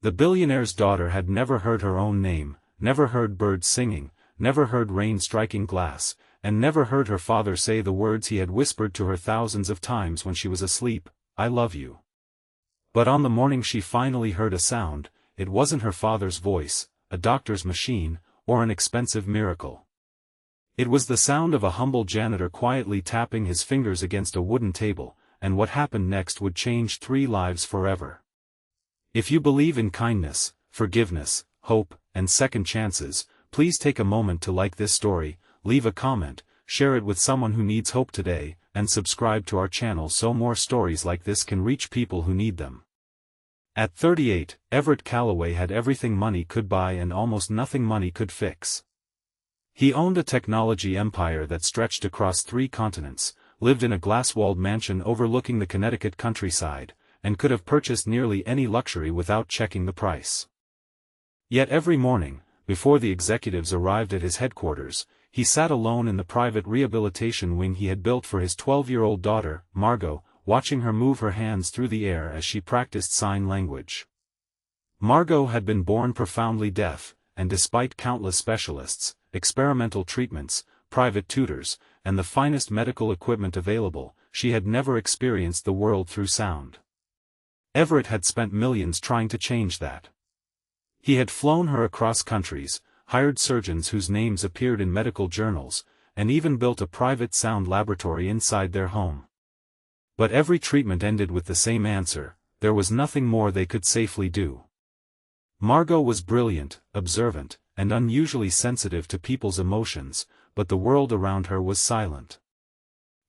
The billionaire's daughter had never heard her own name, never heard birds singing, never heard rain striking glass, and never heard her father say the words he had whispered to her thousands of times when she was asleep, "I love you." But on the morning she finally heard a sound, it wasn't her father's voice, a doctor's machine, or an expensive miracle. It was the sound of a humble janitor quietly tapping his fingers against a wooden table, and what happened next would change 3 lives forever. If you believe in kindness, forgiveness, hope, and second chances, please take a moment to like this story, leave a comment, share it with someone who needs hope today, and subscribe to our channel so more stories like this can reach people who need them. At 38, Everett Calloway had everything money could buy and almost nothing money could fix. He owned a technology empire that stretched across 3 continents, lived in a glass-walled mansion overlooking the Connecticut countryside, and could have purchased nearly any luxury without checking the price. Yet every morning, before the executives arrived at his headquarters, he sat alone in the private rehabilitation wing he had built for his 12-year-old daughter, Margot, watching her move her hands through the air as she practiced sign language. Margot had been born profoundly deaf, and despite countless specialists, experimental treatments, private tutors, and the finest medical equipment available, she had never experienced the world through sound. Everett had spent millions trying to change that. He had flown her across countries, hired surgeons whose names appeared in medical journals, and even built a private sound laboratory inside their home. But every treatment ended with the same answer: there was nothing more they could safely do. Margot was brilliant, observant, and unusually sensitive to people's emotions, but the world around her was silent.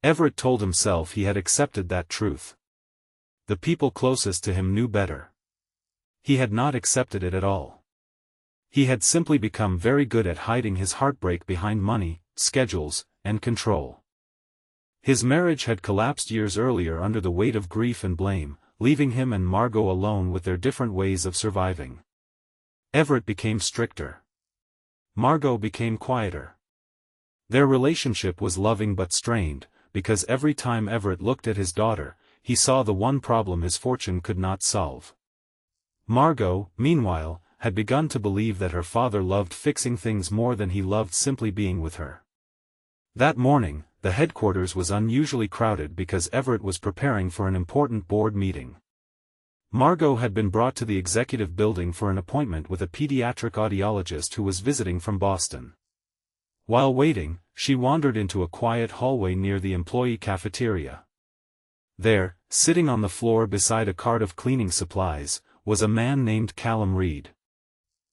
Everett told himself he had accepted that truth. The people closest to him knew better. He had not accepted it at all. He had simply become very good at hiding his heartbreak behind money, schedules, and control. His marriage had collapsed years earlier under the weight of grief and blame, leaving him and Margot alone with their different ways of surviving. Everett became stricter. Margot became quieter. Their relationship was loving but strained, because every time Everett looked at his daughter, he saw the one problem his fortune could not solve. Margot, meanwhile, had begun to believe that her father loved fixing things more than he loved simply being with her. That morning, the headquarters was unusually crowded because Everett was preparing for an important board meeting. Margot had been brought to the executive building for an appointment with a pediatric audiologist who was visiting from Boston. While waiting, she wandered into a quiet hallway near the employee cafeteria. There, sitting on the floor beside a cart of cleaning supplies, was a man named Callum Reed.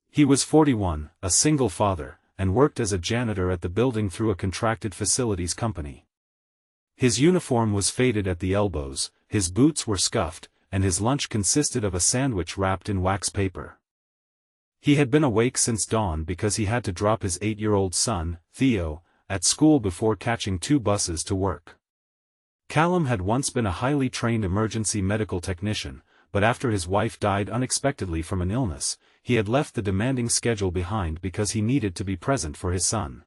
He was 41, a single father, and worked as a janitor at the building through a contracted facilities company. His uniform was faded at the elbows, his boots were scuffed, and his lunch consisted of a sandwich wrapped in wax paper. He had been awake since dawn because he had to drop his 8-year-old son, Theo, at school before catching 2 buses to work. Callum had once been a highly trained emergency medical technician, but after his wife died unexpectedly from an illness, he had left the demanding schedule behind because he needed to be present for his son.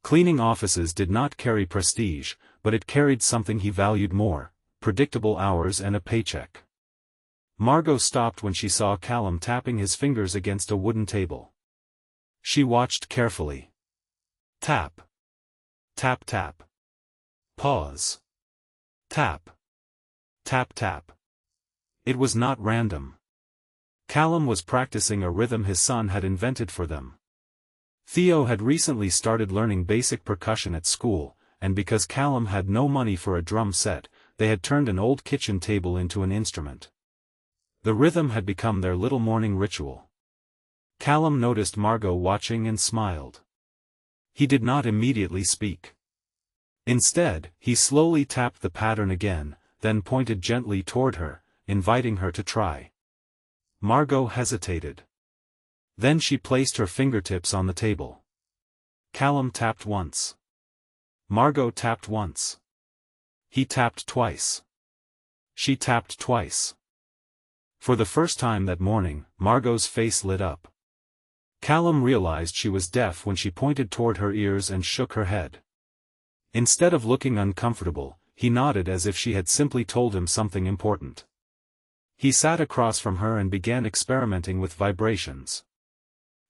Cleaning offices did not carry prestige, but it carried something he valued more: predictable hours and a paycheck. Margot stopped when she saw Callum tapping his fingers against a wooden table. She watched carefully. Tap. Tap tap. Pause. Tap. Tap tap. It was not random. Callum was practicing a rhythm his son had invented for them. Theo had recently started learning basic percussion at school, and because Callum had no money for a drum set, they had turned an old kitchen table into an instrument. The rhythm had become their little morning ritual. Callum noticed Margot watching and smiled. He did not immediately speak. Instead, he slowly tapped the pattern again, then pointed gently toward her, inviting her to try. Margot hesitated. Then she placed her fingertips on the table. Callum tapped once. Margot tapped once. He tapped twice. She tapped twice. For the first time that morning, Margot's face lit up. Callum realized she was deaf when she pointed toward her ears and shook her head. Instead of looking uncomfortable, he nodded as if she had simply told him something important. He sat across from her and began experimenting with vibrations.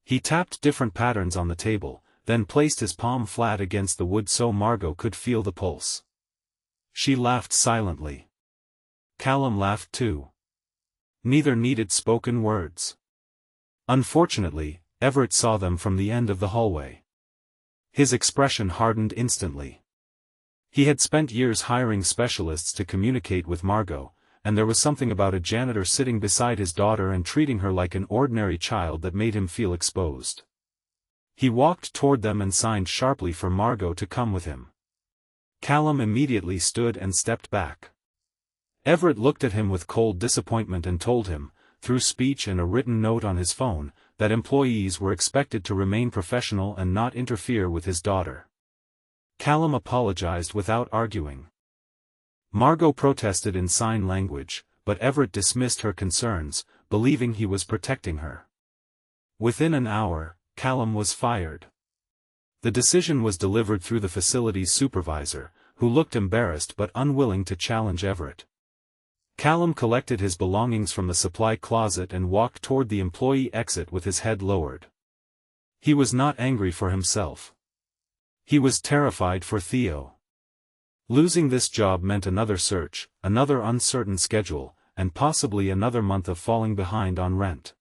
He tapped different patterns on the table, then placed his palm flat against the wood so Margot could feel the pulse. She laughed silently. Callum laughed too. Neither needed spoken words. Unfortunately, Everett saw them from the end of the hallway. His expression hardened instantly. He had spent years hiring specialists to communicate with Margot, and there was something about a janitor sitting beside his daughter and treating her like an ordinary child that made him feel exposed. He walked toward them and signed sharply for Margot to come with him. Callum immediately stood and stepped back. Everett looked at him with cold disappointment and told him, through speech and a written note on his phone, that employees were expected to remain professional and not interfere with his daughter. Callum apologized without arguing. Margot protested in sign language, but Everett dismissed her concerns, believing he was protecting her. Within an hour, Callum was fired. The decision was delivered through the facility's supervisor, who looked embarrassed but unwilling to challenge Everett. Callum collected his belongings from the supply closet and walked toward the employee exit with his head lowered. He was not angry for himself. He was terrified for Theo. Losing this job meant another search, another uncertain schedule, and possibly another month of falling behind on rent.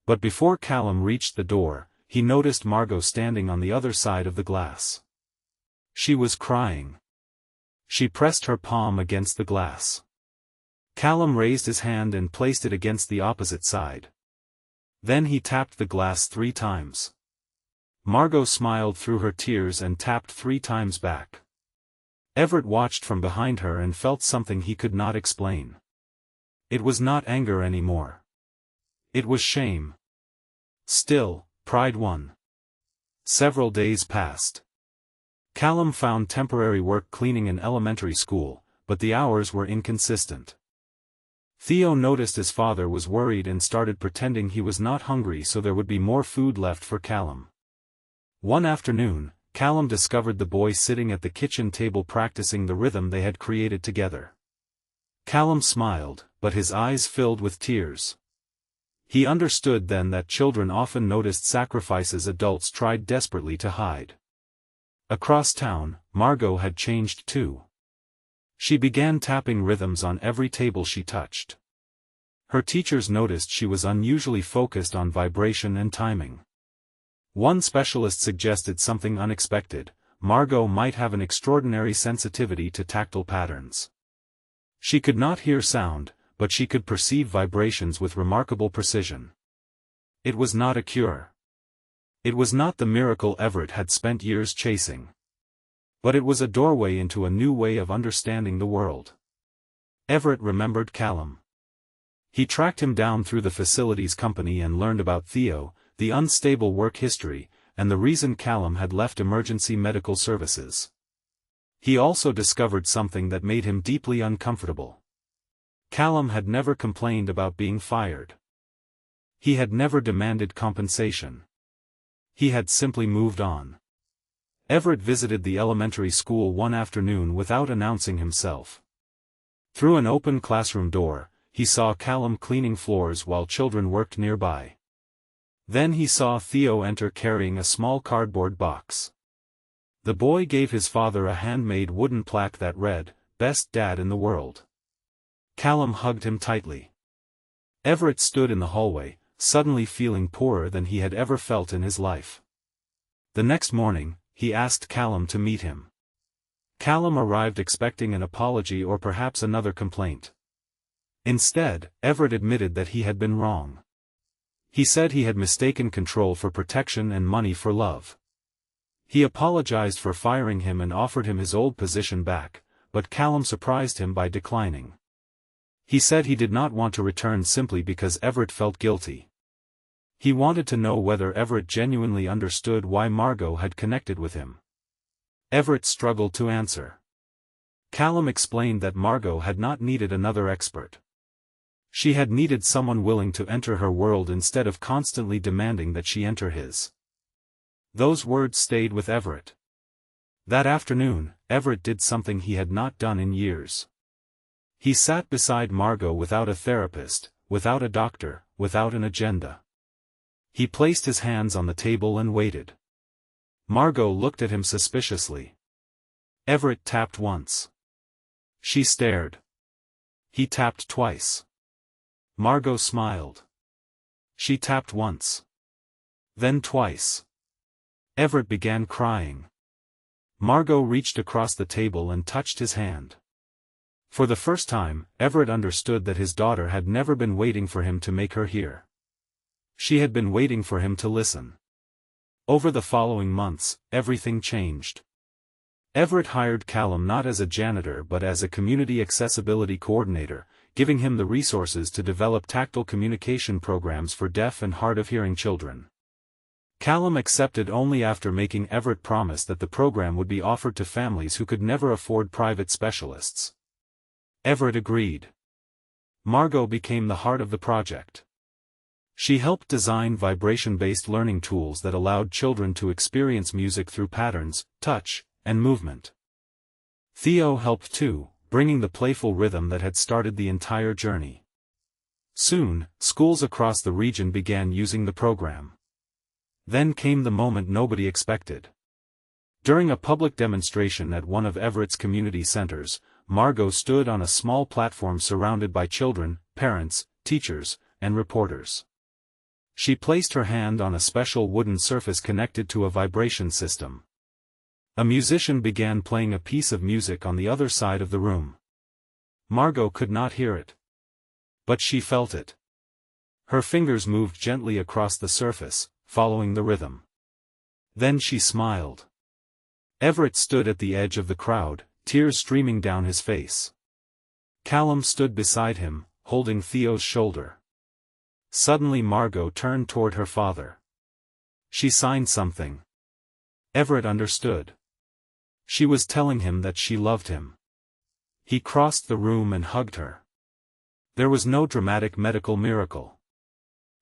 But before Callum reached the door, he noticed Margot standing on the other side of the glass. She was crying. She pressed her palm against the glass. Callum raised his hand and placed it against the opposite side. Then he tapped the glass 3 times. Margot smiled through her tears and tapped 3 times back. Everett watched from behind her and felt something he could not explain. It was not anger anymore. It was shame. Still, pride won. Several days passed. Callum found temporary work cleaning an elementary school, but the hours were inconsistent. Theo noticed his father was worried and started pretending he was not hungry so there would be more food left for Callum. One afternoon, Callum discovered the boy sitting at the kitchen table practicing the rhythm they had created together. Callum smiled, but his eyes filled with tears. He understood then that children often noticed sacrifices adults tried desperately to hide. Across town, Margot had changed too. She began tapping rhythms on every table she touched. Her teachers noticed she was unusually focused on vibration and timing. One specialist suggested something unexpected: Margot might have an extraordinary sensitivity to tactile patterns. She could not hear sound, but she could perceive vibrations with remarkable precision. It was not a cure. It was not the miracle Everett had spent years chasing. But it was a doorway into a new way of understanding the world. Everett remembered Callum. He tracked him down through the facilities company and learned about Theo, the unstable work history, and the reason Callum had left emergency medical services. He also discovered something that made him deeply uncomfortable. Callum had never complained about being fired. He had never demanded compensation. He had simply moved on. Everett visited the elementary school one afternoon without announcing himself. Through an open classroom door, he saw Callum cleaning floors while children worked nearby. Then he saw Theo enter carrying a small cardboard box. The boy gave his father a handmade wooden plaque that read, "Best Dad in the World." Callum hugged him tightly. Everett stood in the hallway, suddenly feeling poorer than he had ever felt in his life. The next morning, he asked Callum to meet him. Callum arrived expecting an apology or perhaps another complaint. Instead, Everett admitted that he had been wrong. He said he had mistaken control for protection and money for love. He apologized for firing him and offered him his old position back, but Callum surprised him by declining. He said he did not want to return simply because Everett felt guilty. He wanted to know whether Everett genuinely understood why Margot had connected with him. Everett struggled to answer. Callum explained that Margot had not needed another expert. She had needed someone willing to enter her world instead of constantly demanding that she enter his. Those words stayed with Everett. That afternoon, Everett did something he had not done in years. He sat beside Margot without a therapist, without a doctor, without an agenda. He placed his hands on the table and waited. Margot looked at him suspiciously. Everett tapped once. She stared. He tapped twice. Margot smiled. She tapped once. Then twice. Everett began crying. Margot reached across the table and touched his hand. For the first time, Everett understood that his daughter had never been waiting for him to make her hear. She had been waiting for him to listen. Over the following months, everything changed. Everett hired Callum not as a janitor but as a community accessibility coordinator, giving him the resources to develop tactile communication programs for deaf and hard-of-hearing children. Callum accepted only after making Everett promise that the program would be offered to families who could never afford private specialists. Everett agreed. Margot became the heart of the project. She helped design vibration-based learning tools that allowed children to experience music through patterns, touch, and movement. Theo helped too, bringing the playful rhythm that had started the entire journey. Soon, schools across the region began using the program. Then came the moment nobody expected. During a public demonstration at one of Everett's community centers, Margot stood on a small platform surrounded by children, parents, teachers, and reporters. She placed her hand on a special wooden surface connected to a vibration system. A musician began playing a piece of music on the other side of the room. Margot could not hear it. But she felt it. Her fingers moved gently across the surface, following the rhythm. Then she smiled. Everett stood at the edge of the crowd, tears streaming down his face. Callum stood beside him, holding Theo's shoulder. Suddenly Margot turned toward her father. She signed something. Everett understood. She was telling him that she loved him. He crossed the room and hugged her. There was no dramatic medical miracle.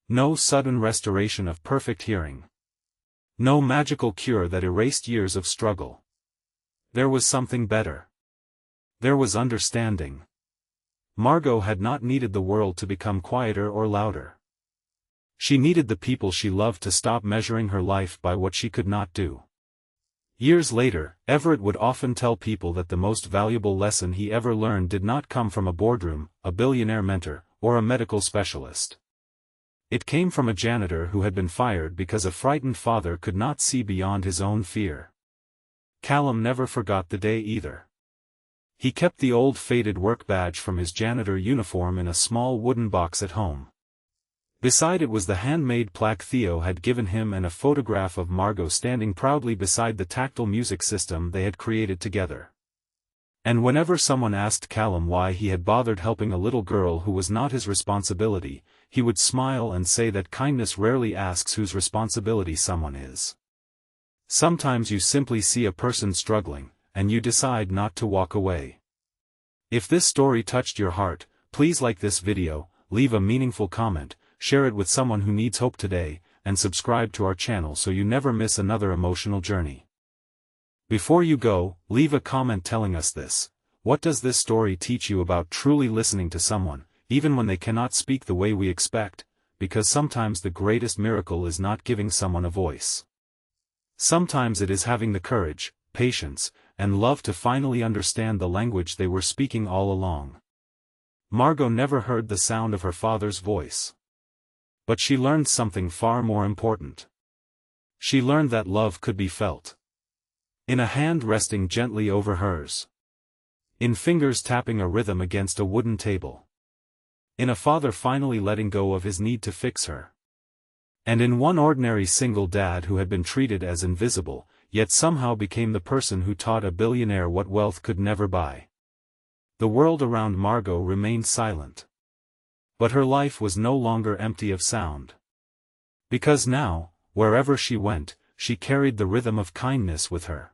No sudden restoration of perfect hearing. No magical cure that erased years of struggle. There was something better. There was understanding. Margot had not needed the world to become quieter or louder. She needed the people she loved to stop measuring her life by what she could not do. Years later, Everett would often tell people that the most valuable lesson he ever learned did not come from a boardroom, a billionaire mentor, or a medical specialist. It came from a janitor who had been fired because a frightened father could not see beyond his own fear. Callum never forgot the day either. He kept the old faded work badge from his janitor uniform in a small wooden box at home. Beside it was the handmade plaque Theo had given him and a photograph of Margot standing proudly beside the tactile music system they had created together. And whenever someone asked Callum why he had bothered helping a little girl who was not his responsibility, he would smile and say that kindness rarely asks whose responsibility someone is. Sometimes you simply see a person struggling, and you decide not to walk away. If this story touched your heart, please like this video, leave a meaningful comment, share it with someone who needs hope today, and subscribe to our channel so you never miss another emotional journey. Before you go, leave a comment telling us this. What does this story teach you about truly listening to someone, even when they cannot speak the way we expect? Because sometimes the greatest miracle is not giving someone a voice. Sometimes it is having the courage, patience, and love to finally understand the language they were speaking all along. Margot never heard the sound of her father's voice. But she learned something far more important. She learned that love could be felt. In a hand resting gently over hers. In fingers tapping a rhythm against a wooden table. In a father finally letting go of his need to fix her. And in one ordinary single dad who had been treated as invisible, yet somehow became the person who taught a billionaire what wealth could never buy. The world around Margot remained silent. But her life was no longer empty of sound. Because now, wherever she went, she carried the rhythm of kindness with her.